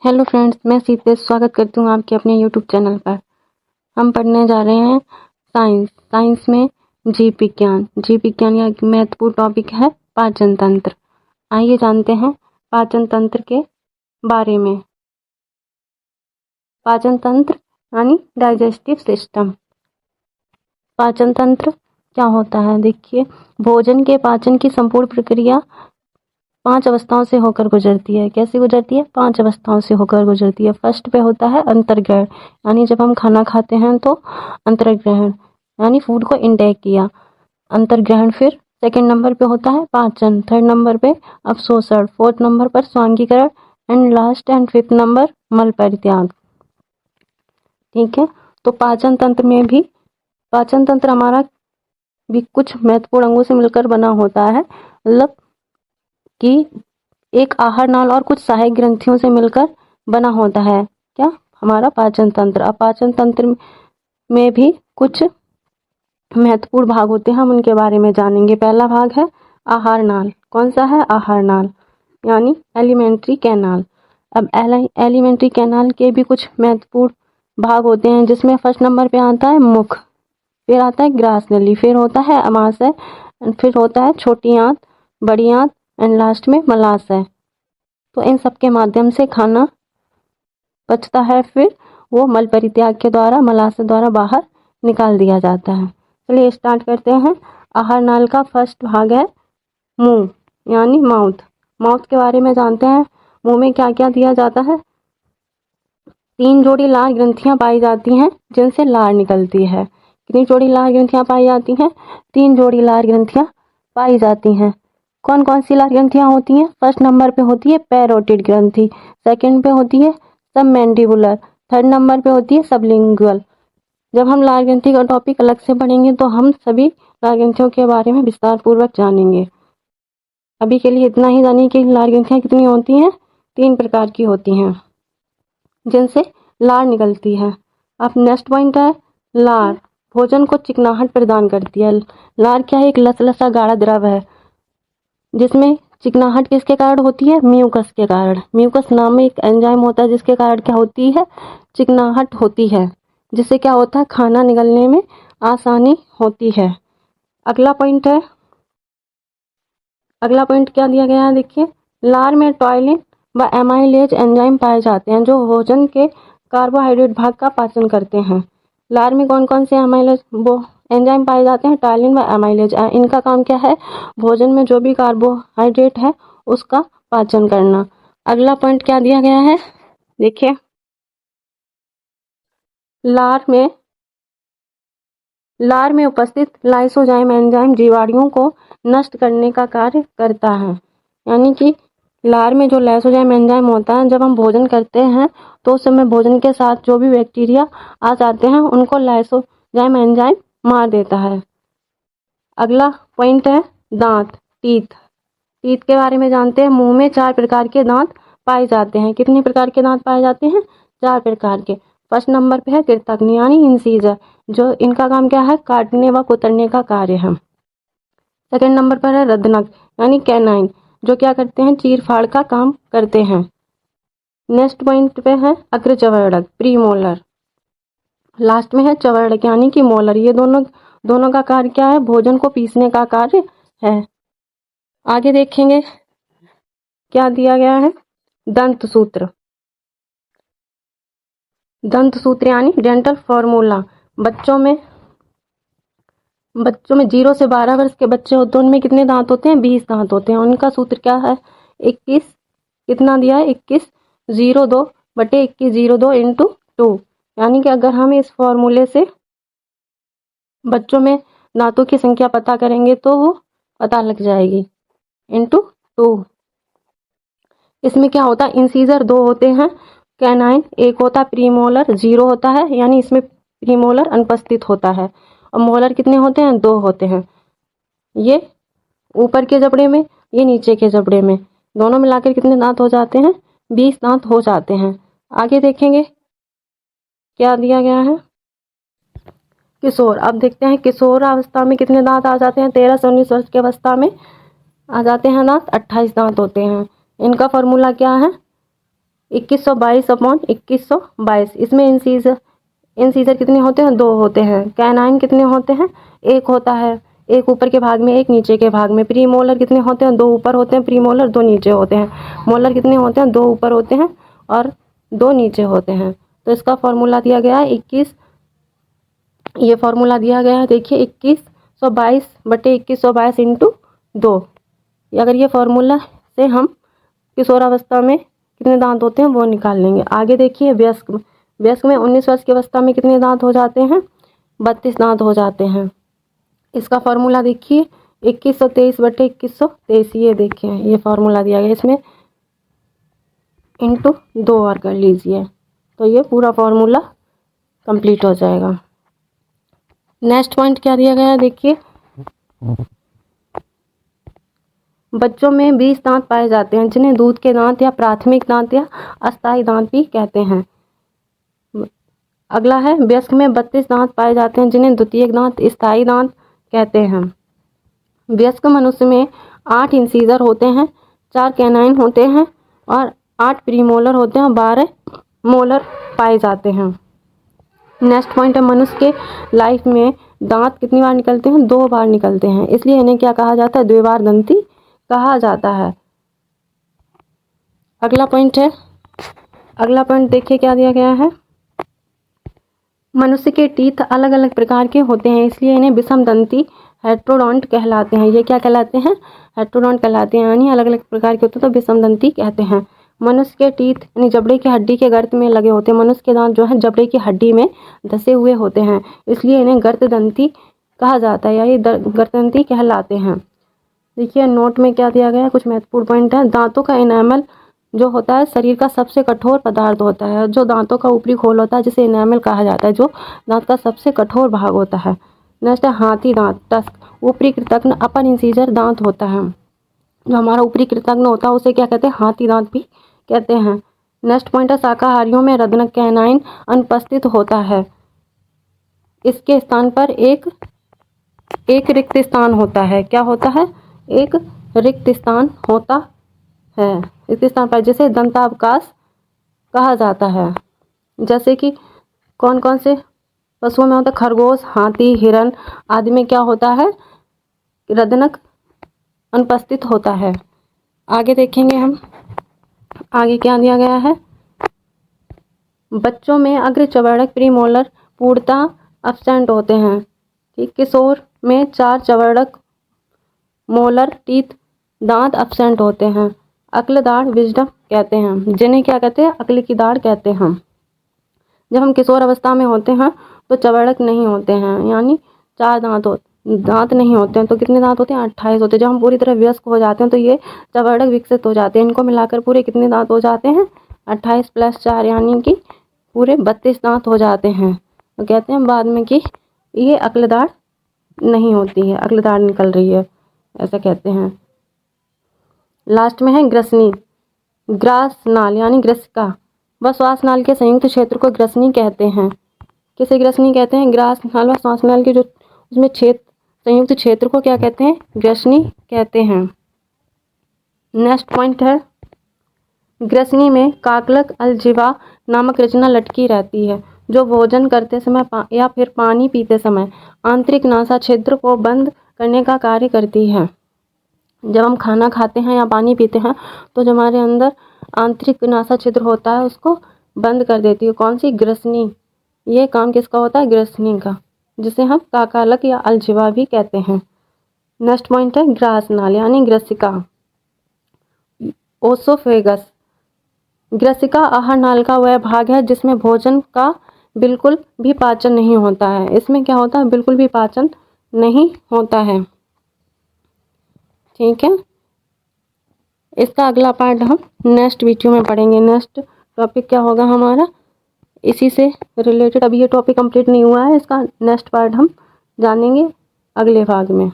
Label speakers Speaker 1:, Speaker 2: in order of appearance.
Speaker 1: Hello friends, मैं सीतेश स्वागत करती हूँ आपके अपने यूट्यूब चैनल पर। हम पढ़ने जा रहे हैं साइंस में जीव विज्ञान का एक महत्वपूर्ण टॉपिक है पाचन तंत्र। आइए जानते हैं पाचन तंत्र के बारे में। पाचन तंत्र यानी डाइजेस्टिव सिस्टम। पाचन तंत्र क्या होता है? देखिए, भोजन के पाचन की संपूर्ण प्रक्रिया 5 अवस्थाओं से होकर गुजरती है। कैसे गुजरती है? 5 अवस्थाओं से होकर गुजरती है। फर्स्ट पे होता है अंतर्ग्रहण, यानी जब हम खाना खाते हैं तो अंतर्ग्रहण यानी फूड को इनटेक किया, अंतर्ग्रहण। फिर सेकंड नंबर पे होता है पाचन, थर्ड नंबर पे अवशोषण, फोर्थ नंबर पर स्वांगीकरण and last and fifth number मल परित्याग। ठीक है, तो पाचन तंत्र हमारा भी कुछ महत्वपूर्ण अंगों से मिलकर बना होता है। मतलब कि एक आहार नाल और कुछ सहायक ग्रंथियों से मिलकर बना होता है क्या? हमारा पाचन तंत्र। अब पाचन तंत्र में भी कुछ महत्वपूर्ण भाग होते हैं, हम उनके बारे में जानेंगे। पहला भाग है आहार नाल। कौन सा है? आहार नाल यानी एलिमेंट्री कैनाल। अब एलिमेंट्री कैनाल के भी कुछ महत्वपूर्ण भाग होते हैं, जिसमें फर्स्ट नंबर पे आता है मुख, फिर आता है ग्रास नली, फिर होता है अमाशय, फिर होता है छोटी आंत, बड़ी आंत एंड लास्ट में मलाशय। तो इन सब के माध्यम से खाना पचता है, फिर वो मल परित्याग के द्वारा मलाशय द्वारा बाहर निकाल दिया जाता है। चलिए स्टार्ट करते हैं। आहार नाल का फर्स्ट भाग है मुंह यानी माउथ के बारे में जानते हैं। मुंह में क्या क्या दिया जाता है? 3 जोड़ी लार ग्रंथियां पाई जाती हैं, जिनसे लार निकलती है। कितनी जोड़ी लार ग्रंथियां पाई जाती हैं? 3 जोड़ी लार ग्रंथियां पाई जाती हैं। कौन कौन सी लार ग्रंथियां होती हैं? फर्स्ट नंबर पे होती है पैरोटिड ग्रंथि, सेकंड पे होती है सबमैंडिबुलर, थर्ड नंबर पे होती है सबलिंगुअल। जब हम लार ग्रंथि का टॉपिक अलग से पढ़ेंगे तो हम सभी लार ग्रंथियों के बारे में विस्तार पूर्वक जानेंगे। अभी के लिए इतना ही जानिए कि लार ग्रंथियां कितनी होती हैं? 3 प्रकार की होती हैं, जिनसे लार निकलती है। अब नेक्स्ट पॉइंट है लार भोजन को चिकनाहट प्रदान करती है। लार क्या है? एक लसलसा गाढ़ा द्रव है, जिसमें चिकनाहट किसके कारण होती है? म्यूकस के कारण। म्यूकस नाम में एक एंजाइम होता है, जिसके कारण क्या होती है? चिकनाहट होती है, जिससे क्या होता है? खाना निगलने में आसानी होती है। अगला पॉइंट क्या दिया गया है? देखिए, लार में टॉयलिन व एमाइलेज एंजाइम पाए जाते हैं, जो भोजन के कार्बोहाइड्रेट भाग का पाचन करते हैं। लार में कौन कौन से एमाइलेज वो एंजाइम पाए जाते हैं? टॉयलिन व एमाइलेज। इनका काम क्या है? भोजन में जो भी कार्बोहाइड्रेट है उसका पाचन करना। अगला पॉइंट क्या दिया गया है? देखिए, लार में उपस्थित लाइसोजाइम एंजाइम जीवाणुओं को नष्ट करने का कार्य करता है। यानी कि लार में जो लाइसोजाइम एंजाइम होता है, जब हम भोजन करते हैं तो उस समय भोजन के साथ जो भी बैक्टीरिया आ जाते हैं उनको लाइसोजाइम एंजाइम मार देता है। अगला पॉइंट है दांत, टीथ के बारे में जानते हैं। मुंह में 4 प्रकार के दांत पाए जाते हैं। कितने प्रकार के दांत पाए जाते हैं? 4 प्रकार के। फर्स्ट नंबर पे है कृतघ्न यानी इंसीजर, जो इनका काम क्या है? काटने व कुतरने का कार्य है। सेकंड नंबर पर है रदनक यानी कैनाइन, जो क्या करते हैं? चीर फाड़ का काम करते हैं। नेक्स्ट पॉइंट पे है अग्रचवर्णक प्रीमोलर। लास्ट में है चवर्णक यानी कि मोलर। ये दोनों का कार्य क्या है? भोजन को पीसने का कार्य है। आगे देखेंगे क्या दिया गया है? दंत सूत्र यानी डेंटल फॉर्मूला। बच्चों में 0 से 12 वर्ष के बच्चे होते हैं, उनमें कितने दांत होते हैं? 20 दांत होते हैं। उनका सूत्र क्या है? 21 कितना दिया है? 21/02 इंटू 2। यानी कि अगर हम इस फॉर्मूले से बच्चों में दांतों की संख्या पता करेंगे तो वो पता लग जाएगी, इंटू 2। इसमें क्या होता है? इंसीजर 2 होते हैं, कैनाइन 1 होता है, प्रीमोलर 0 होता है, यानी इसमें प्रीमोलर अनुपस्थित होता है। और मोलर कितने होते हैं? 2 होते हैं। ये ऊपर के जबड़े में, ये नीचे के जबड़े में, दोनों मिलाकर कितने दांत हो जाते हैं? 20 दांत हो जाते हैं। आगे देखेंगे क्या दिया गया है? किशोर। अब देखते हैं किशोर अवस्था में कितने दांत आ जाते हैं? 13 से 19 वर्ष की अवस्था में आ जाते हैं दांत 28 दांत होते हैं। इनका फॉर्मूला क्या है? 2122/2122। इसमें इंसीजर कितने होते हैं? 2 होते हैं। कैनाइन कितने होते हैं? 1 होता है, एक ऊपर के भाग में, एक नीचे के भाग में। प्रीमोलर कितने होते हैं? 2 ऊपर होते हैं प्रीमोलर, 2 नीचे होते हैं। मोलर कितने होते हैं? 2 ऊपर होते हैं और 2 नीचे होते हैं। तो इसका फॉर्मूला दिया गया है 21, ये फॉर्मूला दिया गया है देखिए 2122/2122 इंटू 2। अगर ये फॉर्मूला से हम किशोरावस्था में कितने दांत होते हैं वो निकाल लेंगे। आगे देखिए वयस्क में 19 वर्ष की अवस्था में कितने दांत हो जाते हैं? 32 दांत हो जाते हैं। इसका फॉर्मूला देखिए 2123/2123, ये देखिए ये फॉर्मूला दिया गया, इसमें इंटू 2 और कर लीजिए तो ये पूरा फॉर्मूला कंप्लीट हो जाएगा। नेक्स्ट पॉइंट क्या दिया गया है देखिए, बच्चों में 20 दांत पाए जाते हैं जिन्हें दूध के दांत या प्राथमिक दांत या अस्थायी दांत भी कहते हैं। अगला है वयस्क में 32 दांत पाए जाते हैं जिन्हें द्वितीयक दांत, स्थायी दांत कहते हैं। वयस्क मनुष्य में 8 इंसीजर होते हैं, 4 कैनाइन होते हैं और 8 प्रीमोलर होते हैं, 12 मोलर पाए जाते हैं। नेक्स्ट पॉइंट है मनुष्य के लाइफ में दांत कितनी बार निकलते हैं? 2 बार निकलते हैं, इसलिए इन्हें क्या कहा जाता है? द्विबार दंती कहा जाता है। अगला पॉइंट देखिए क्या दिया गया है, मनुष्य के टीथ अलग अलग प्रकार के होते हैं, इसलिए इन्हें विषम दंती हेट्रोडोंट कहलाते हैं। ये क्या कहलाते हैं? हेट्रोडोंट कहलाते हैं, यानी अलग अलग प्रकार के होते हैं तो विषम दंती कहते हैं। मनुष्य के टीथ यानी जबड़े की हड्डी के गर्त में लगे होते हैं। मनुष्य के दांत जो है जबड़े की हड्डी में धसे हुए होते हैं, इसलिए इन्हें गर्तदंती कहा जाता है या ये गर्तदंती कहलाते हैं। देखिए नोट में क्या दिया गया है, कुछ महत्वपूर्ण पॉइंट है। दांतों का इनेमल जो होता है शरीर का सबसे कठोर पदार्थ होता है। जो दांतों का ऊपरी खोल होता है जिसे इनेमल कहा जाता है, जो दांत का सबसे कठोर भाग होता है। नेक्स्ट है हाथी दांत, टस्क। ऊपरी कृतघ्न अपर इंसीजर दांत होता है, जो हमारा ऊपरी कृतघ्न होता है उसे क्या कहते हैं? हाथी दांत भी कहते हैं। नेक्स्ट पॉइंट है शाकाहारियों में रदनक कैनाइन अनुपस्थित होता है, इसके स्थान पर एक रिक्त स्थान होता है। क्या होता है? एक रिक्त स्थान होता है, रिक्त स्थान पर जिसे दंतावकाश कहा जाता है। जैसे कि कौन कौन से पशुओं में होता है? खरगोश, हाथी, हिरण आदि में क्या होता है? रदनक अनुपस्थित होता है। आगे देखेंगे हम, आगे क्या दिया गया है, बच्चों में अग्र चवर्णक प्रीमोलर पूर्णतः एब्सेंट होते हैं। ठीक, किशोर में 4 चवर्णक मोलर टीथ दांत एब्सेंट होते हैं। अक्ल दाढ़ विजडम कहते हैं, जिन्हें क्या कहते हैं? अक्ल की दाढ़ कहते हैं। जब हम किशोर अवस्था में होते हैं तो चवर्णक नहीं होते हैं, यानी 4 दांत नहीं होते हैं। तो कितने दांत होते हैं? 28 होते हैं। जब हम पूरी तरह वयस्क हो जाते हैं तो ये चवर्णक विकसित हो जाते हैं। इनको मिलाकर पूरे कितने दांत हो जाते हैं? 28 + 4 यानी कि पूरे 32 दांत हो जाते हैं। तो कहते हैं बाद में कि ये अक्लदाढ़ नहीं होती है, अक्लदाढ़ निकल रही है, ऐसा कहते हैं। लास्ट में है ग्रसनी, ग्रास नाल यानी ग्रसिका व श्वास नाल के संयुक्त क्षेत्र को ग्रसनी कहते हैं। किसे ग्रसनी कहते हैं? ग्रास नाल व श्वास नाल के जो उसमें संयुक्त क्षेत्र को क्या कहते हैं? ग्रसनी कहते हैं। नेक्स्ट पॉइंट है, ग्रसनी में काकलक अलजिवा नामक रचना लटकी रहती है, जो भोजन करते समय या फिर पानी पीते समय आंतरिक नासा छिद्र को बंद करने का कार्य करती है। जब हम खाना खाते हैं या पानी पीते हैं तो जो हमारे अंदर आंतरिक नासा छिद्र होता है उसको बंद कर देती है। कौन सी? ग्रसनी। ये काम किसका होता है? ग्रसनी का, जिसे हम काकालक या अलजिवा भी कहते हैं। नेक्स्ट पॉइंट है ग्रास नाल यानी ग्रसिका। ओसोफेगस, ग्रसिका आहार नाल का वह भाग है जिसमें भोजन का बिल्कुल भी पाचन नहीं होता है। इसमें क्या होता है? बिल्कुल भी पाचन नहीं होता है। ठीक है, इसका अगला पार्ट हम नेक्स्ट वीडियो में पढ़ेंगे। नेक्स्ट टॉपिक क्या होगा हमारा, इसी से रिलेटेड। अभी ये टॉपिक कंप्लीट नहीं हुआ है, इसका नेक्स्ट पार्ट हम जानेंगे अगले भाग में।